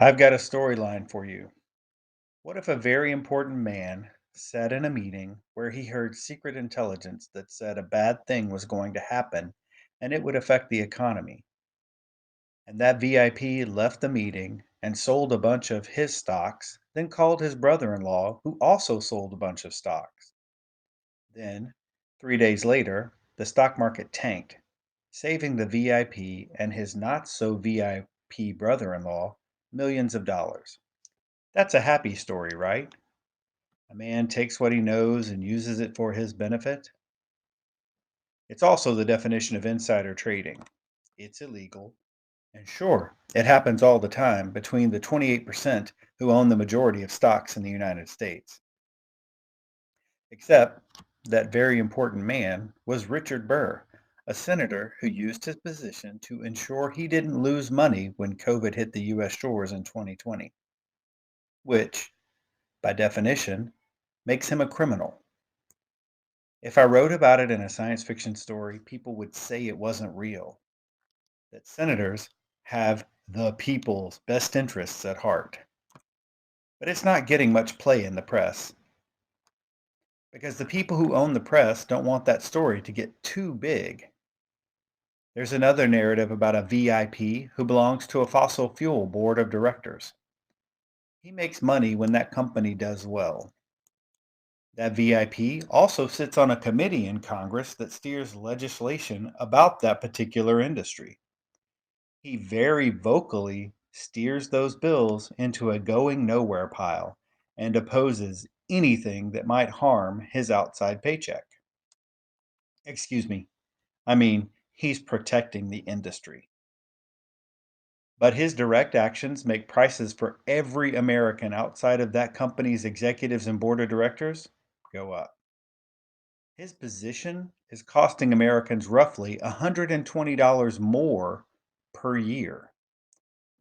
I've got a storyline for you. What if a very important man sat in a meeting where he heard secret intelligence that said a bad thing was going to happen and it would affect the economy? And that VIP left the meeting and sold a bunch of his stocks, then called his brother in law, who also sold a bunch of stocks. Then, 3 days later, the stock market tanked, saving the VIP and his not so VIP brother in law millions of dollars. That's a happy story, right? A man takes what he knows and uses it for his benefit. It's also the definition of insider trading. It's illegal. And sure, it happens all the time between the 28% who own the majority of stocks in the United States. Except that very important man was Richard Burr, a senator who used his position to ensure he didn't lose money when COVID hit the US shores in 2020, which, by definition, makes him a criminal. If I wrote about it in a science fiction story, people would say it wasn't real, that senators have the people's best interests at heart. But it's not getting much play in the press because the people who own the press don't want that story to get too big. There's another narrative about a VIP who belongs to a fossil fuel board of directors. He makes money when that company does well. That VIP also sits on a committee in Congress that steers legislation about that particular industry. He very vocally steers those bills into a going nowhere pile and opposes anything that might harm his outside paycheck. Excuse me, he's protecting the industry. But his direct actions make prices for every American outside of that company's executives and board of directors go up. His position is costing Americans roughly $120 more per year,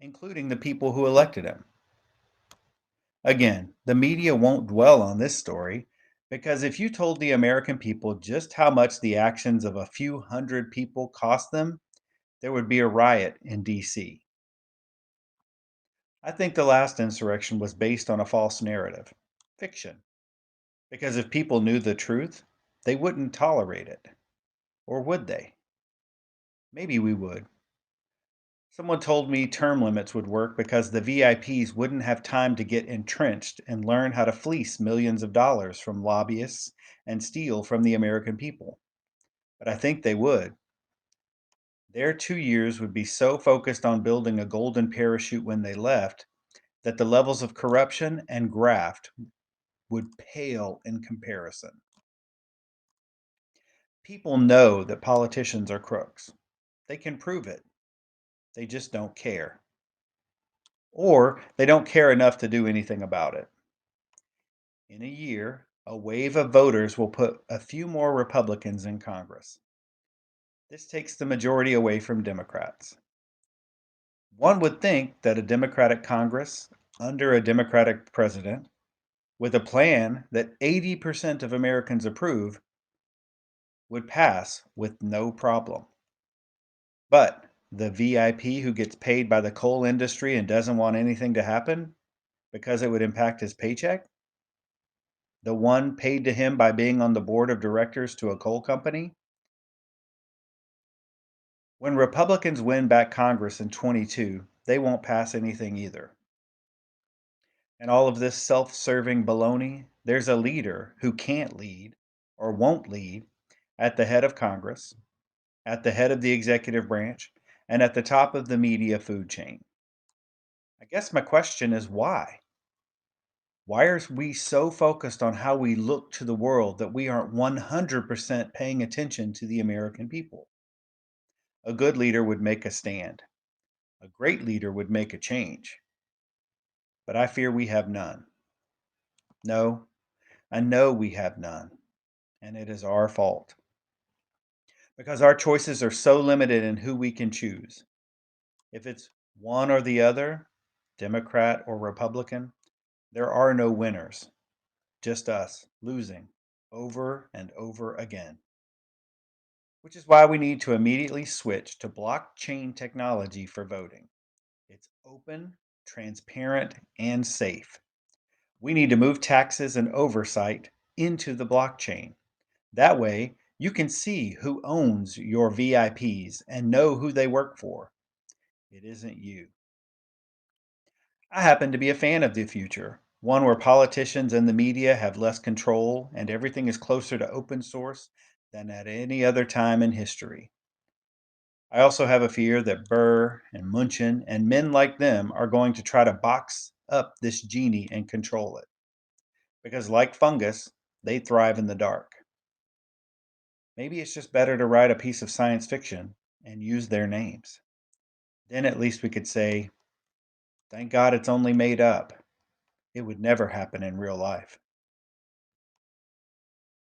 including the people who elected him. Again, the media won't dwell on this story because if you told the American people just how much the actions of a few hundred people cost them, there would be a riot in DC. I think the last insurrection was based on a false narrative, fiction, because if people knew the truth, they wouldn't tolerate it. Or would they? Maybe we would. Someone told me term limits would work because the VIPs wouldn't have time to get entrenched and learn how to fleece millions of dollars from lobbyists and steal from the American people. But I think they would. Their 2 years would be so focused on building a golden parachute when they left that the levels of corruption and graft would pale in comparison. People know that politicians are crooks. They can prove it. They just don't care. Or they don't care enough to do anything about it. In a year, a wave of voters will put a few more Republicans in Congress. This takes the majority away from Democrats. One would think that a Democratic Congress, under a Democratic president, with a plan that 80% of Americans approve, would pass with no problem. But the VIP who gets paid by the coal industry and doesn't want anything to happen because it would impact his paycheck, the one paid to him by being on the board of directors to a coal company, when Republicans win back Congress in 22, they won't pass anything either. And all of this self serving baloney, there's a leader who can't lead or won't lead at the head of Congress, at the head of the executive branch, and at the top of the media food chain. I guess my question is why? Why are we so focused on how we look to the world that we aren't 100% paying attention to the American people? A good leader would make a stand. A great leader would make a change. But I fear we have none. No, I know we have none. And it is our fault. Because our choices are so limited in who we can choose. If it's one or the other, Democrat or Republican, there are no winners. Just us losing over and over again. Which is why we need to immediately switch to blockchain technology for voting. It's open, transparent, and safe. We need to move taxes and oversight into the blockchain. That way, you can see who owns your VIPs and know who they work for. It isn't you. I happen to be a fan of the future, one where politicians and the media have less control and everything is closer to open source than at any other time in history. I also have a fear that Burr and Munchen and men like them are going to try to box up this genie and control it. Because, like fungus, they thrive in the dark. Maybe it's just better to write a piece of science fiction and use their names. Then at least we could say, thank God it's only made up. It would never happen in real life.